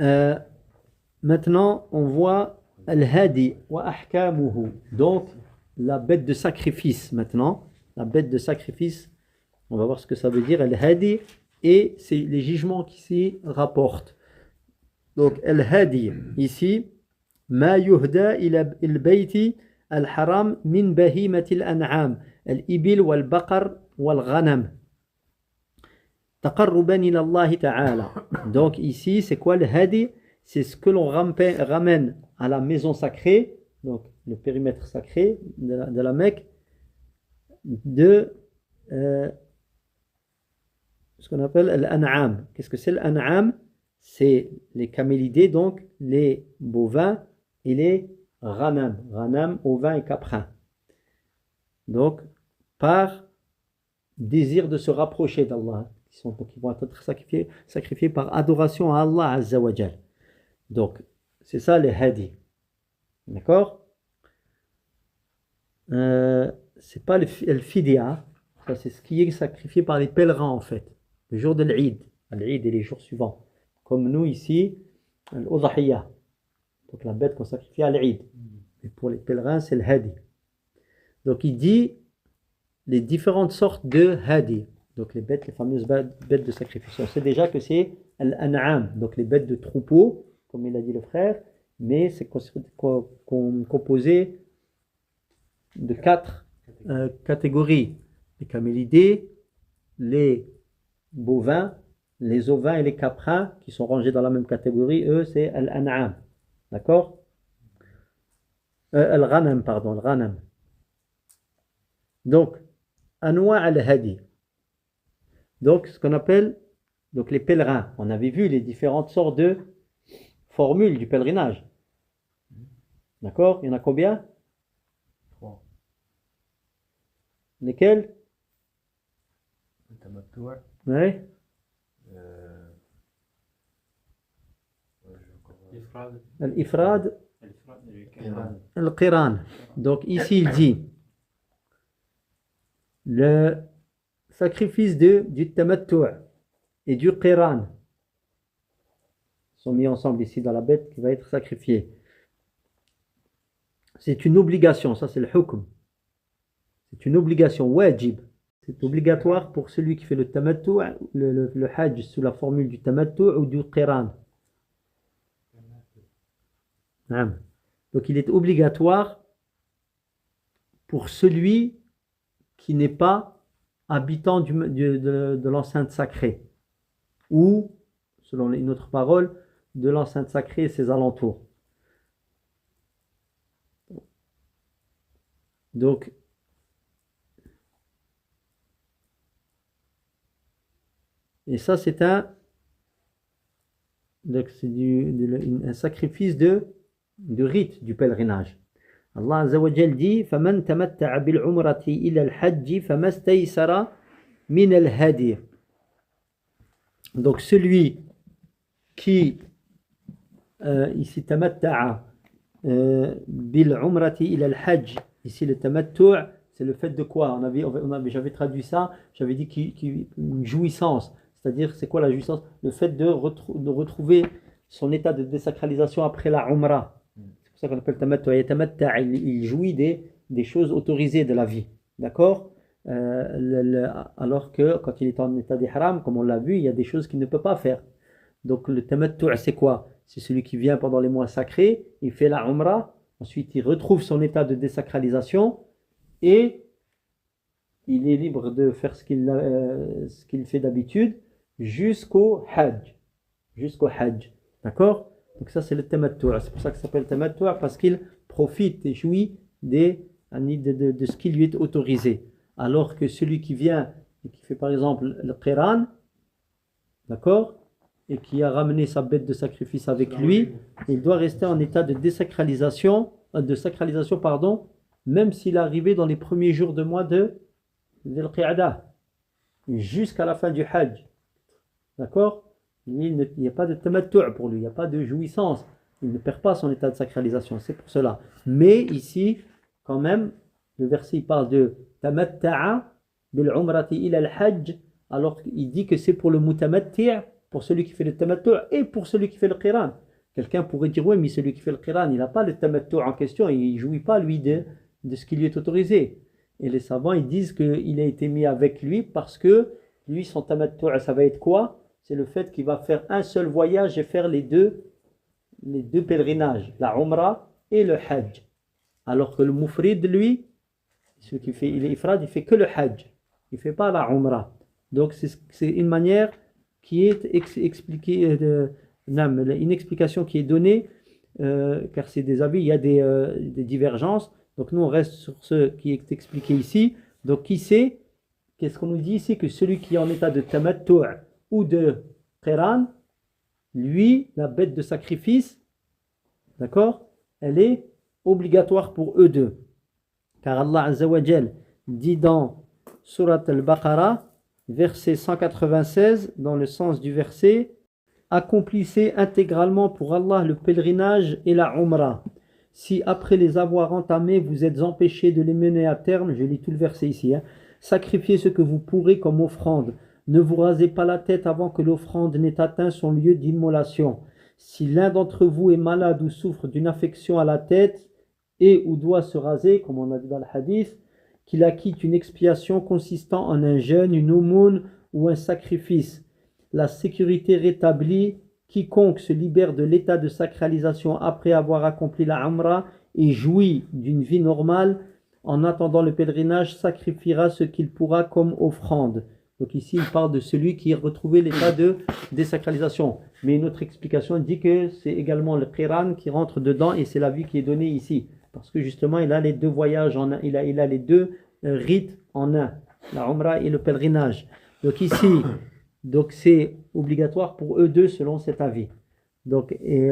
Euh, Maintenant, on voit al-hadi wa ahkamuhu. Donc, la bête de sacrifice maintenant. La bête de sacrifice, on va voir ce que ça veut dire, al-hadi, et c'est les jugements qui s'y rapportent. Donc, al-hadi, ici, ma yuhda ila al-bayti al-haram min bahimati al-an'am, al-ibil wal-baqar wal-ghanam. Taqarruban ila Allah ta'ala. Donc, ici, c'est quoi le hadi? C'est ce que l'on ramène à la maison sacrée, donc le périmètre sacré de la Mecque, de ce qu'on appelle l'an'am. Qu'est-ce que c'est l'an'am? C'est les camélidés, donc les bovins et les ghanam. Ghanam, ovins et caprins. Donc, par désir de se rapprocher d'Allah, qui vont être sacrifiés par adoration à Allah Azza wa Jal. Donc, c'est ça les hadi. D'accord? C'est pas le fidya. Ça, c'est ce qui est sacrifié par les pèlerins, en fait. Le jour de l'Eid. L'Eid et les jours suivants. Comme nous, ici, l'Udhiyya. Donc, la bête qu'on sacrifie à l'Eid. Et pour les pèlerins, c'est le hadi. Donc, il dit les différentes sortes de hadi. Donc, les bêtes, les fameuses bêtes de sacrifice. On sait déjà que c'est l'an'am. Donc, les bêtes de troupeau, comme il a dit le frère, mais c'est composé de 4 catégories. Les camélidés, les bovins, les ovins et les caprins, qui sont rangés dans la même catégorie, eux, c'est al-an'am. D'accord? Al-ghanam, pardon, al-ghanam. Donc, anwa al-hadi. Donc, ce qu'on appelle donc les pèlerins. On avait vu les différentes sortes de formules du pèlerinage. D'accord? Il y en a combien? 3. Lesquels? Le tamattu'. Oui. Al-ifrad. Al-qiran. Donc ici il dit le sacrifice du tamattu' et du qiran sont mis ensemble ici dans la bête qui va être sacrifiée. C'est une obligation, ça c'est le hukm. C'est une obligation, wajib. C'est obligatoire pour celui qui fait le tamattu', le hajj sous la formule du tamattu' ou du qiran. Donc il est obligatoire pour celui qui n'est pas habitant de l'enceinte sacrée, ou, selon une autre parole, de l'enceinte sacrée et ses alentours. Donc, et ça c'est un sacrifice de rite du pèlerinage. Allah Azza wa Jal dit فَمَنْ تَمَتَّعَ بِالْعُمْرَةِ إِلَى الْحَجِّ فَمَا اسْتَيْسَرَ مِنَ الْهَدِيِ. Donc celui qui ici tamatta'a bil-umrati ila al-hajj, ici le tamattu' c'est le fait de quoi? J'avais traduit ça, j'avais dit une jouissance, c'est-à-dire c'est quoi la jouissance? Le fait de retrouver son état de désacralisation après la umrah. C'est pour ça qu'on appelle tamattu'. Il jouit des choses autorisées de la vie, d'accord? Alors que quand il est en état d'ihram, comme on l'a vu, il y a des choses qu'il ne peut pas faire. Donc le tamattu' c'est quoi? C'est celui qui vient pendant les mois sacrés, il fait la umrah, ensuite il retrouve son état de désacralisation et il est libre de faire ce qu'il fait d'habitude jusqu'au hajj. Jusqu'au hajj. D'accord? Donc ça c'est le tamattu'. C'est pour ça que ça s'appelle tamattu' parce qu'il profite et jouit de ce qui lui est autorisé. Alors que celui qui vient et qui fait par exemple le qiran, d'accord, et qui a ramené sa bête de sacrifice avec lui, il doit rester en état de sacralisation, même s'il est arrivé dans les premiers jours de mois de Dhul-Qi'adah, jusqu'à la fin du Hajj. D'accord? Il n'y a pas de tamattu' pour lui, il n'y a pas de jouissance. Il ne perd pas son état de sacralisation, c'est pour cela. Mais ici, quand même, le verset il parle de tamatta'a bil-umrati ila al-hajj, alors qu'il dit que c'est pour le mutamatti', pour celui qui fait le tamattu' et pour celui qui fait le qiran. Quelqu'un pourrait dire, oui, mais celui qui fait le qiran, il n'a pas le tamattu' en question, il ne jouit pas, lui, de ce qui lui est autorisé. Et les savants, ils disent qu'il a été mis avec lui parce que lui, son tamattu', ça va être quoi? C'est le fait qu'il va faire un seul voyage et faire les deux pèlerinages, la umrah et le hajj. Alors que le mufrid, lui, celui qui fait l'ifrad, il fait que le hajj. Il ne fait pas la umrah. Donc c'est une manière qui est expliquée, une explication qui est donnée, car c'est des avis, il y a des divergences. Donc nous on reste sur ce qui est expliqué ici. Donc qui sait, qu'est-ce qu'on nous dit ici? Que celui qui est en état de tamattu' ou de qiran, lui, la bête de sacrifice, d'accord, elle est obligatoire pour eux deux. Car Allah Azza wa Jal dit dans Surat al-Baqarah, verset 196, dans le sens du verset, accomplissez intégralement pour Allah le pèlerinage et la umrah. Si après les avoir entamés, vous êtes empêchés de les mener à terme, je lis tout le verset ici, sacrifiez ce que vous pourrez comme offrande. Ne vous rasez pas la tête avant que l'offrande n'ait atteint son lieu d'immolation. Si l'un d'entre vous est malade ou souffre d'une affection à la tête et ou doit se raser, comme on a dit dans le hadith, qu'il acquitte une expiation consistant en un jeûne, une aumône ou un sacrifice. La sécurité rétablie, quiconque se libère de l'état de sacralisation après avoir accompli la umrah et jouit d'une vie normale, en attendant le pèlerinage, sacrifiera ce qu'il pourra comme offrande. Donc ici, il parle de celui qui a retrouvé l'état de désacralisation. Mais une autre explication dit que c'est également le qiran qui rentre dedans et c'est la vie qui est donnée ici. Parce que justement, il a les deux voyages en un, il a les deux rites en un, la umrah et le pèlerinage. Donc ici, donc c'est obligatoire pour eux deux selon cet avis. Donc, et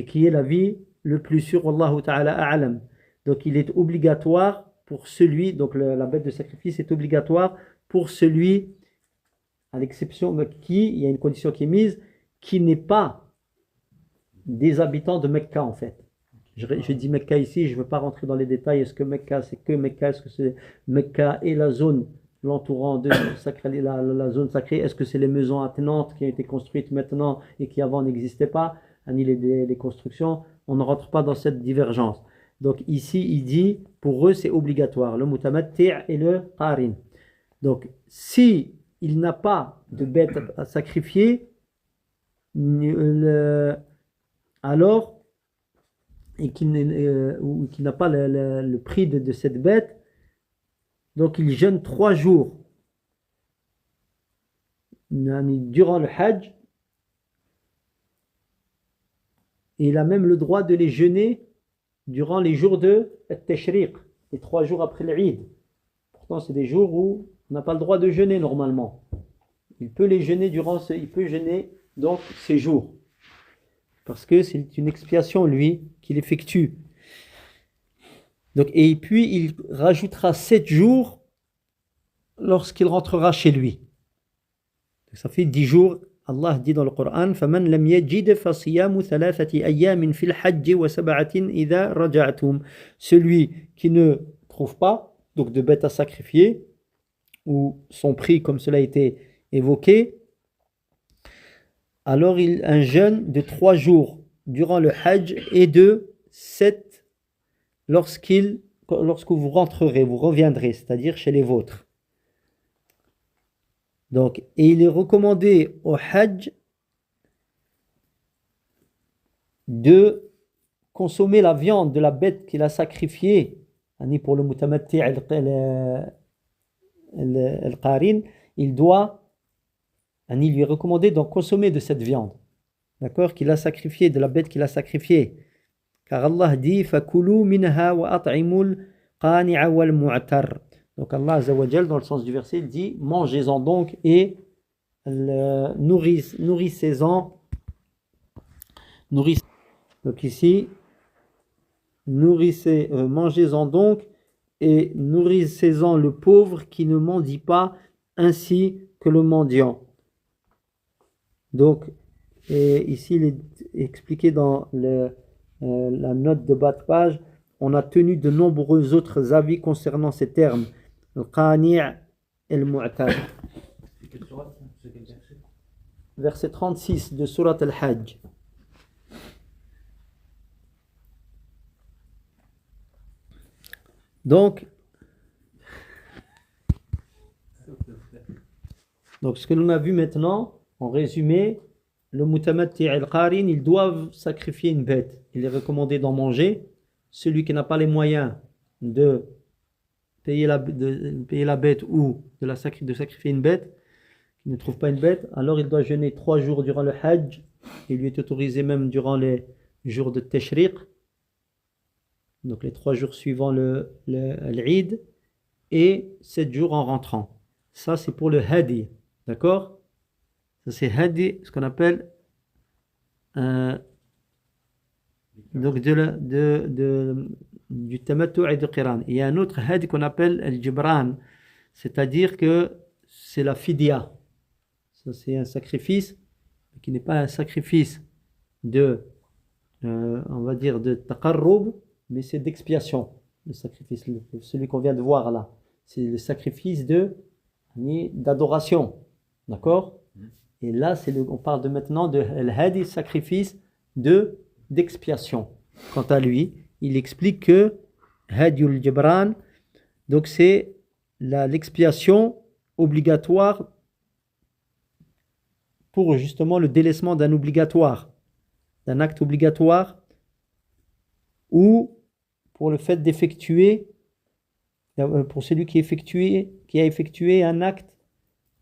qui est l'avis le plus sûr, Wallahu ta'ala a'lam. Donc il est obligatoire pour celui, donc la bête de sacrifice est obligatoire pour celui, à l'exception qui, il y a une condition qui est mise, qui n'est pas des habitants de Mecca en fait. Je dis Mecca ici, je ne veux pas rentrer dans les détails. Est-ce que Mecca c'est que Mecca? Est-ce que c'est Mecca et la zone l'entourant de la zone sacrée? Est-ce que c'est les maisons attenantes qui ont été construites maintenant et qui avant n'existaient pas? Ni les constructions. On ne rentre pas dans cette divergence. Donc ici, il dit, pour eux, c'est obligatoire, le mutamatti' et le qarin. Donc, si il n'a pas de bête à sacrifier, alors, et qu'il n'a pas le prix de cette bête, donc il jeûne 3 jours durant le hajj, et il a même le droit de les jeûner durant les jours de Tashriq, les 3 jours après l'Eid. Pourtant, c'est des jours où on n'a pas le droit de jeûner normalement. Il peut les jeûner il peut jeûner donc ces jours. Parce que c'est une expiation, lui, qu'il effectue. Donc, et puis, il rajoutera 7 jours lorsqu'il rentrera chez lui. Donc, ça fait 10 jours. Allah dit dans le Coran, فَمَنْ لَمْ يَجِدْ فَصِيَامُ 3 أَيَّامٍ فِي الْحَجِّ وَسَبْعَةٍ إِذَا رَجَعْتُمْ. Celui qui ne trouve pas donc de bête à sacrifier, ou son prix comme cela a été évoqué, alors un jeûne de 3 jours durant le hajj et de 7 lorsque vous rentrerez, vous reviendrez, c'est-à-dire chez les vôtres. Donc, et il est recommandé au hajj de consommer la viande de la bête qu'il a sacrifiée, pour le mutamatti' al-qarin, il lui est recommandé d'en consommer de cette viande, d'accord, qu'il a sacrifié, de la bête qu'il a sacrifiée, car Allah dit fakulu minha wa at'imul qani'a wal mu'tar. Donc Allah Azza wa Jal, dans le sens du verset, il dit mangez-en donc et nourrissez-en. Donc ici, mangez-en donc et nourrissez-en le pauvre qui ne mendie pas ainsi que le mendiant. Donc, ici, il est expliqué dans la note de bas de page, on a tenu de nombreux autres avis concernant ces termes. Le qani' et le mu'tar. verset 36 de Surat Al-Hajj. Donc, ce que l'on a vu maintenant, en résumé, le mutamatti et le qarin, ils doivent sacrifier une bête. Il est recommandé d'en manger. Celui qui n'a pas les moyens de payer la bête ou de sacrifier une bête, qui ne trouve pas une bête, alors il doit jeûner 3 jours durant le hajj. Il lui est autorisé même durant les jours de tashriq, donc les 3 jours suivant l'Eid, et 7 jours en rentrant. Ça, c'est pour le hadi. D'accord? Ça, c'est hadi, ce qu'on appelle donc du tamattu et du qiran. Il y a un autre hadi qu'on appelle al-jibran, c'est-à-dire que c'est la fidya. Ça, c'est un sacrifice qui n'est pas un sacrifice de, on va dire, de taqarrub, mais c'est d'expiation. Le sacrifice, celui qu'on vient de voir là, c'est le sacrifice d'adoration. D'accord? Et là, on parle maintenant de al-hadi, sacrifice d'expiation. Quant à lui, il explique que Hadiul Jibran, donc c'est l'expiation obligatoire pour justement le délaissement d'un acte obligatoire, ou pour le fait d'effectuer, pour celui qui a effectué un acte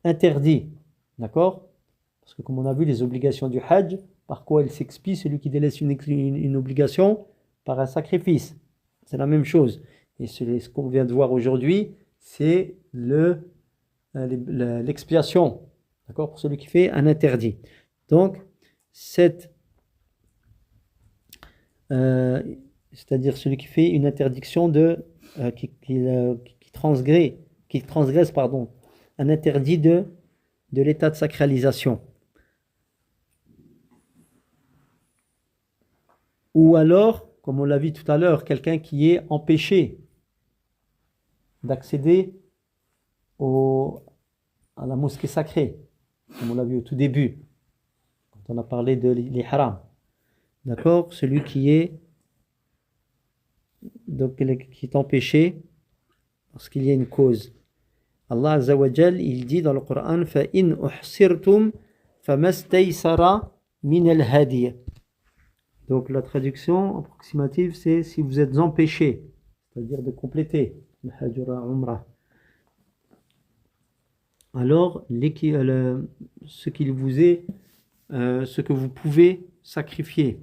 interdit. D'accord? Parce que comme on a vu, les obligations du Hajj, par quoi il s'expie? Celui qui délaisse une obligation par un sacrifice. C'est la même chose. Et ce qu'on vient de voir aujourd'hui, c'est l'expiation. D'accord? Pour celui qui fait un interdit. Donc, c'est-à-dire celui qui fait une interdiction qui transgresse un interdit de l'état de sacralisation. Ou alors, comme on l'a vu tout à l'heure, quelqu'un qui est empêché d'accéder à la mosquée sacrée, comme on l'a vu au tout début, quand on a parlé de l'ihram. D'accord? Celui qui est empêché parce qu'il y a une cause. Allah Azza wa Jal, il dit dans le Coran, فَإِنْ أُحْصِرْتُمْ فَمَسْتَيْسَرَ مِنَ الْهَدِيَ. Donc la traduction approximative, c'est si vous êtes empêché, c'est-à-dire de compléter le Hajj ou la Umrah. Alors, ce que vous pouvez sacrifier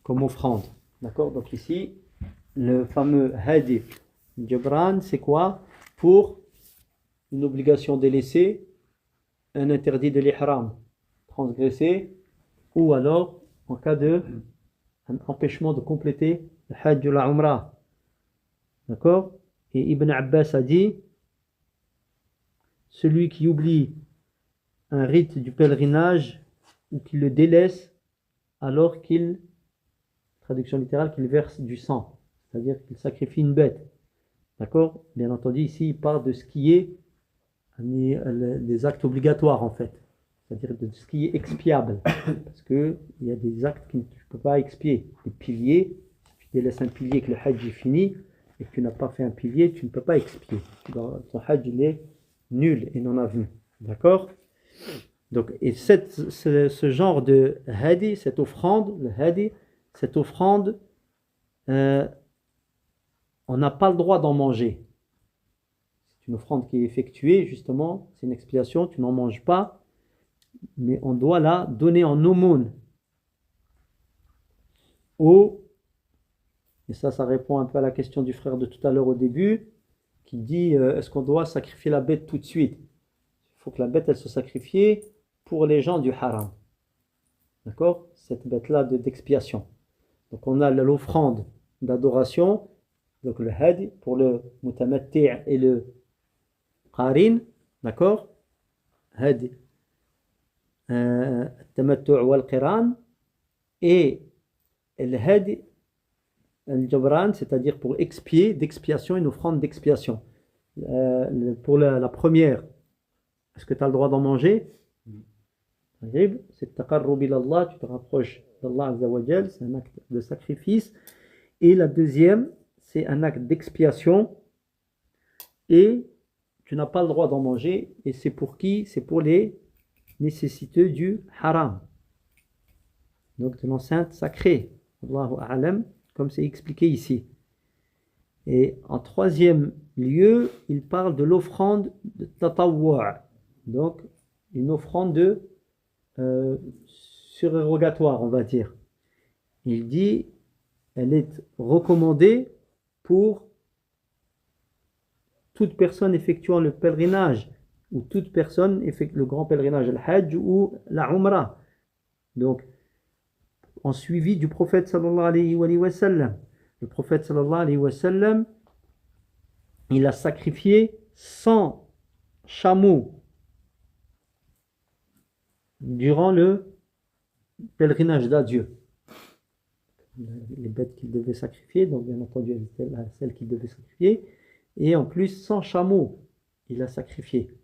comme offrande. D'accord? Donc ici, le fameux Hadi Jibran, c'est quoi? Pour une obligation délaissée, un interdit de l'ihram transgressé, ou alors en cas d'un empêchement de compléter le Hajj ou la Umrah. D'accord? Et Ibn Abbas a dit, celui qui oublie un rite du pèlerinage ou qui le délaisse alors traduction littérale, qu'il verse du sang, c'est-à-dire qu'il sacrifie une bête. D'accord? Bien entendu, ici, il parle de ce qui est des actes obligatoires en fait, c'est-à-dire de ce qui est expiable, parce qu'il y a des actes que tu ne peux pas expier. Les piliers, si tu délaisses un pilier que le Hajj est fini et que tu n'as pas fait un pilier, tu ne peux pas expier. Ton Hajj il est nul et non avenu. D'accord? Donc, et ce genre de hadi, cette offrande, le hadi, cette offrande, on n'a pas le droit d'en manger. C'est une offrande qui est effectuée, justement, c'est une expiation, tu n'en manges pas, mais on doit la donner en aumône. Et ça répond un peu à la question du frère de tout à l'heure au début, qui dit, est-ce qu'on doit sacrifier la bête tout de suite? Il faut que la bête, elle soit sacrifiée pour les gens du haram. D'accord? Cette bête-là d'expiation. Donc on a l'offrande d'adoration, donc le hadi pour le mutamatti' et le qarin, d'accord? Hadi, tamattu' wal qiran, et le hadi al-jabran, c'est-à-dire pour expier, d'expiation, une offrande d'expiation. Pour la première, est-ce que tu as le droit d'en manger? C'est taqarrub ila Allah, tu te rapproches d'Allah Azza wa Jal, c'est un acte de sacrifice. Et la deuxième, c'est un acte d'expiation. Et tu n'as pas le droit d'en manger. Et c'est pour qui? C'est pour les nécessiteux du haram. Donc de l'enceinte sacrée. Allahu a'lam, comme c'est expliqué ici. Et en troisième lieu, il parle de l'offrande de tatawwu'. Donc une offrande de surérogatoire, on va dire. Il dit, elle est recommandée pour toute personne effectuant le pèlerinage ou toute personne effectuant le grand pèlerinage, le hajj ou la umrah. Donc, en suivi du prophète sallallahu alayhi wa sallam. Le prophète sallallahu alayhi wa sallam, il a sacrifié 100 chameaux durant le pèlerinage d'adieu. Les bêtes qu'il devait sacrifier, donc bien entendu celles qu'il devait sacrifier, et en plus 100 chameaux il a sacrifié,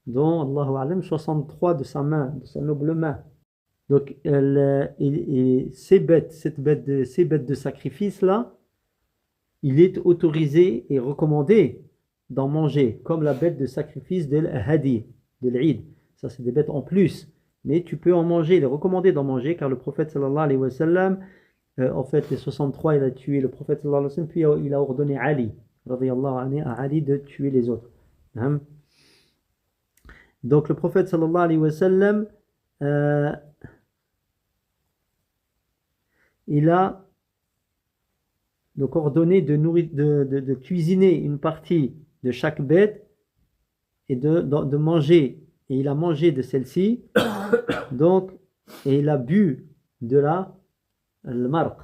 dont Allahu a'lam 63 de sa main, de sa noble main. Donc ces bêtes de sacrifice là, il est autorisé et recommandé d'en manger, comme la bête de sacrifice de l'hadi, de l'Eid. Ça c'est des bêtes en plus, mais tu peux en manger, il est recommandé d'en manger, car le prophète sallallahu alayhi wa sallam, en fait les 63 il a tué le prophète sallallahu alayhi wa sallam, puis il a ordonné Ali, radiyallahu anhu, à Ali de tuer les autres. Donc le prophète sallallahu alayhi wa sallam, il a donc ordonné de cuisiner une partie de chaque bête et de manger. Et il a mangé de celle-ci, donc, et il a bu de le marq,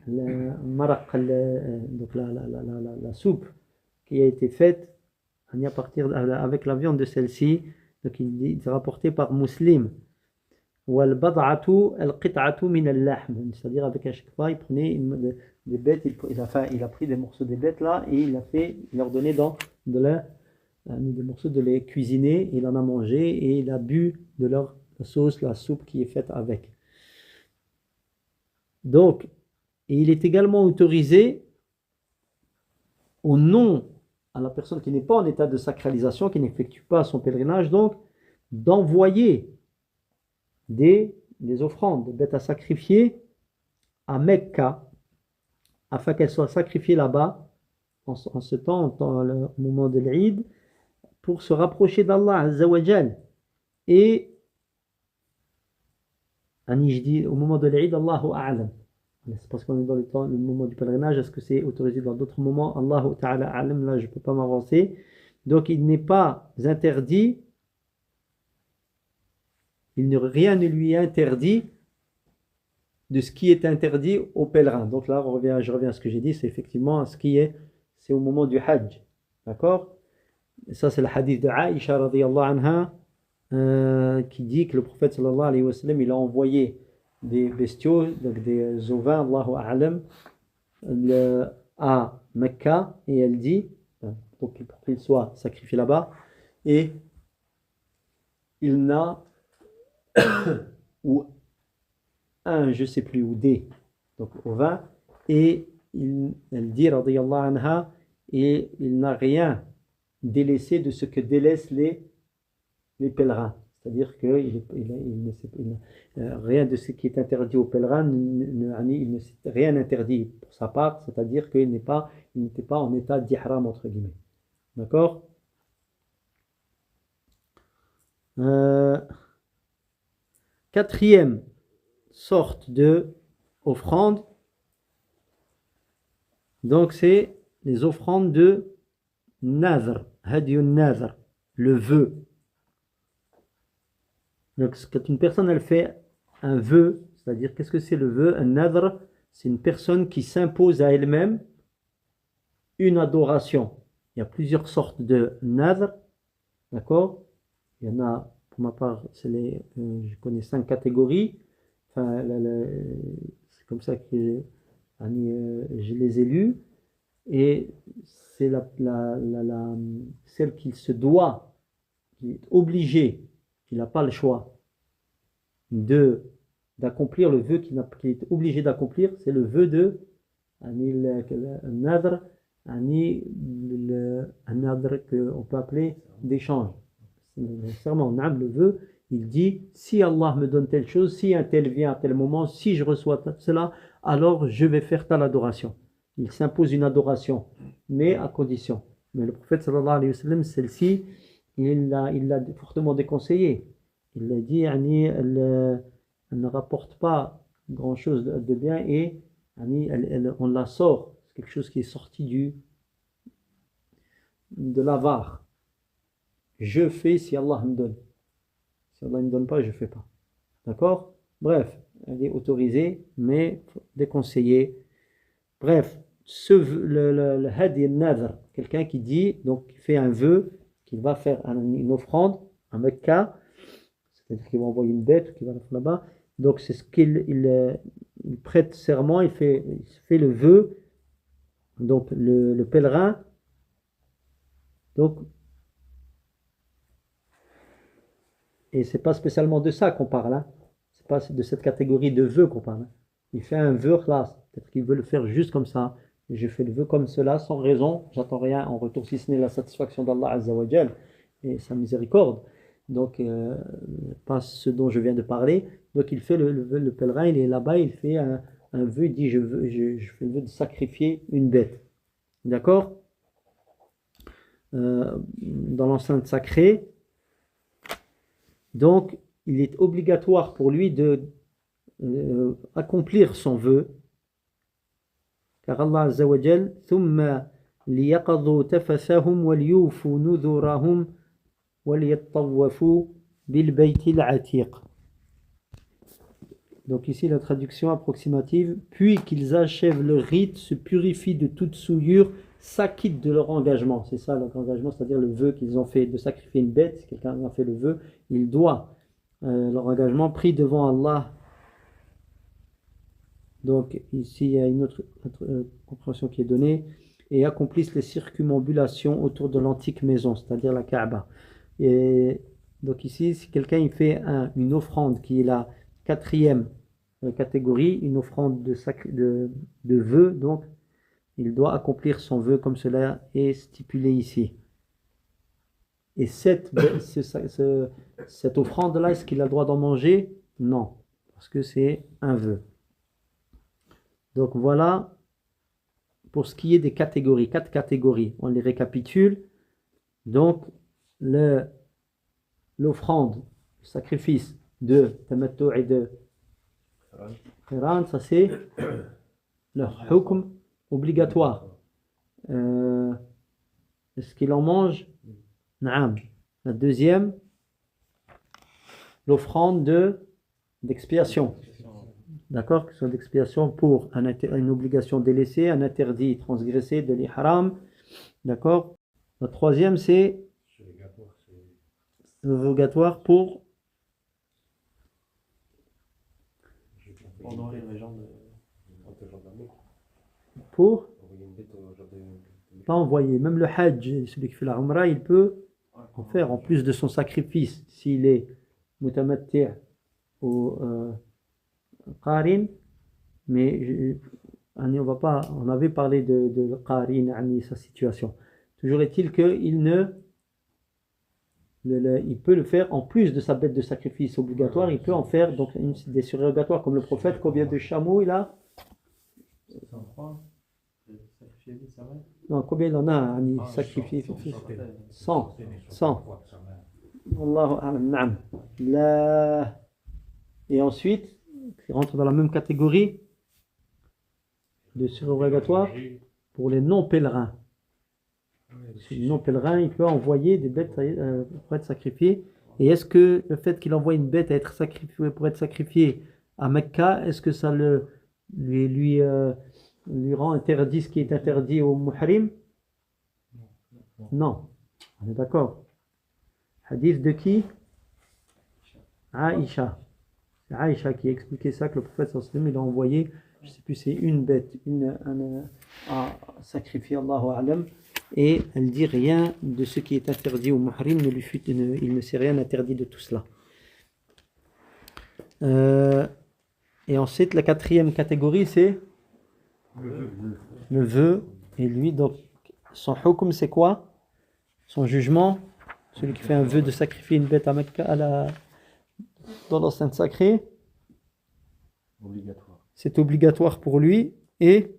donc la soupe qui a été faite à partir avec la viande de celle-ci. Donc il est rapporté par Muslim. C'est-à-dire avec à chaque fois il prenait des bêtes, il a pris des morceaux des bêtes là et il a ordonné des morceaux de les cuisiner, il en a mangé et il a bu de la sauce, la soupe qui est faite avec. Donc, et il est également autorisé au nom à la personne qui n'est pas en état de sacralisation, qui n'effectue pas son pèlerinage, donc d'envoyer des offrandes, des bêtes à sacrifier à Mecca, afin qu'elles soient sacrifiées là-bas en ce temps, au moment de l'Eid, pour se rapprocher d'Allah Azza wa Jal. Et je dis au moment de l'Eid, Allahu A'lam. C'est parce qu'on est dans le moment du pèlerinage. Est-ce que c'est autorisé dans d'autres moments? Allahu Ta'ala A'lam, là je ne peux pas m'avancer. Donc il n'est pas interdit, rien ne lui est interdit de ce qui est interdit aux pèlerins. Donc là je reviens à ce que j'ai dit, c'est effectivement c'est au moment du Hajj. D'accord? Et ça c'est le hadith de Aïcha radiyallahu anha, qui dit que le prophète sallallahu alayhi wa sallam, il a envoyé des bestiaux, donc des ovins, Allahu a'lam, à Mecca, et elle dit, pour qu'ils soient sacrifiés là-bas, et il n'a, ou un, je sais plus, ou des, donc ovins, et elle dit, radiyallahu anha, et il n'a rien délaissé de ce que délaissent les pèlerins. C'est-à-dire que rien de ce qui est interdit aux pèlerins, il ne s'est rien interdit pour sa part, c'est-à-dire qu'il n'était pas en état d'ihram, entre guillemets. D'accord? Quatrième sorte de offrande, donc c'est les offrandes de Nadr, Hadiyun Nadr, le vœu. Donc, quand une personne elle fait un vœu, c'est-à-dire qu'est-ce que c'est le vœu? Un nadr, c'est une personne qui s'impose à elle-même une adoration. Il y a plusieurs sortes de nadr, d'accord? Il y en a, pour ma part, je connais 5 catégories. Enfin, c'est comme ça que je les ai lus. Et c'est celle qu'il se doit, qui est obligée, qu'il n'a pas le choix d'accomplir le vœu qu'il est obligé d'accomplir, c'est le vœu de nadr, un nadr qu'on peut appeler d'échange. Serment, le vœu, il dit, si Allah me donne telle chose, si un tel vient à tel moment, si je reçois cela, alors je vais faire telle adoration. Il s'impose une adoration, mais à condition. Mais le prophète sallallahu alayhi wa sallam, celle-ci, il l'a fortement déconseillé. Il a dit, elle ne rapporte pas grand-chose de bien et on la sort. C'est quelque chose qui est sorti de l'avare. Je fais si Allah me donne. Si Allah ne me donne pas, je ne fais pas. D'accord? Bref, elle est autorisée, mais déconseillée. Bref, le hadi al-nadr, quelqu'un qui dit, donc qui fait un vœu, qu'il va faire une offrande à Mecca, c'est-à-dire qu'il va envoyer une bête, qu'il va la faire là-bas. Donc c'est ce qu'il prête serment, il fait le vœu. Donc le pèlerin, donc, et c'est pas spécialement de ça qu'on parle, hein. C'est pas de cette catégorie de vœux qu'on parle, hein. Il fait un vœu là, peut-être qu'il veut le faire juste comme ça. Je fais le vœu comme cela, sans raison, j'attends rien en retour si ce n'est la satisfaction d'Allah Azza wa Jal et sa miséricorde. Donc, pas ce dont je viens de parler. Donc, il fait le pèlerin, il est là-bas, il fait un vœu, il dit je fais le vœu de sacrifier une bête. D'accord? Dans l'enceinte sacrée. Donc, il est obligatoire pour lui de accomplir son vœu. Car Allah Azza wa Jal, ثم ليقضوا تفثهم وليوفوا نذورهم وليطوفوا بالبيت العتيق. Donc ici la traduction approximative, puis qu'ils achèvent le rite, se purifient de toute souillure, s'acquittent de leur engagement. C'est ça leur engagement, c'est-à-dire le vœu qu'ils ont fait de sacrifier une bête. Si quelqu'un a fait le vœu, il doit leur engagement pris devant Allah. Donc ici il y a une autre compréhension qui est donnée, et accomplissent les circumambulations autour de l'antique maison, c'est-à-dire la Kaaba. Et donc ici, si quelqu'un il fait une offrande qui est la quatrième catégorie, une offrande de vœu, donc il doit accomplir son vœu comme cela est stipulé ici. Et cette offrande-là, est-ce qu'il a le droit d'en manger? Non, parce que c'est un vœu. Donc voilà pour ce qui est des catégories, 4 catégories. On les récapitule. Donc l'offrande, le sacrifice de tamattu' et de qiran, ça c'est le hukm obligatoire. Est-ce qu'il en mange? Naam. La deuxième, l'offrande d'expiation. D'accord, que ce soit d'expiation pour une obligation délaissée, un interdit transgressé de l'ihram. D'accord. La troisième, c'est rogatoire pour pas envoyer. Même le hajj, celui qui fait la umrah, il peut en faire en plus de son sacrifice s'il est mutamatti' ou qarin, mais on avait parlé de qarin, sa situation. Toujours est-il qu'il il peut le faire en plus de sa bête de sacrifice obligatoire, il peut en faire donc des surrogatoires comme le prophète. Combien de chameaux il a? 103. Non, combien il en a sacrifié? 100. Wallahu a'lam. Et ensuite, il rentre dans la même catégorie de surrogatoire pour les non-pèlerins. Le non-pèlerin, il peut envoyer des bêtes pour être sacrifiées. Et est-ce que le fait qu'il envoie une bête pour être sacrifiée à Mecca, est-ce que ça lui rend interdit ce qui est interdit au muhrim? Non. On est d'accord. Hadith de qui? Aïcha. C'est Aïcha qui a expliqué ça, que le prophète sallallahu alayhi wa sallam, il a envoyé, je ne sais plus, c'est une bête à sacrifier, Allahu a'lam. Et elle dit rien de ce qui est interdit au muhrim, il ne s'est rien interdit de tout cela. Euh, et ensuite, la quatrième catégorie, c'est le vœu. Et lui, donc, son hukm, c'est quoi? Son jugement, celui qui fait un vœu de sacrifier une bête à Mecca, dans l'enceinte sacrée, Obligatoire. c'est obligatoire pour lui. Et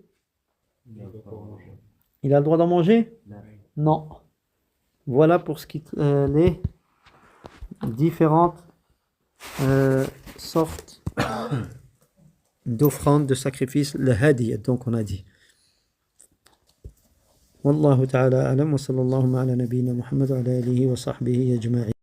il a le droit d'en manger? Non. Voilà pour ce qui est les différentes sortes d'offrandes, de sacrifices, le hadiya, donc on a dit. Wallahu ta'ala alam wa sallallahu ala nabiyyina Muhammad wa ala alihi wa sahbihi ajma'in.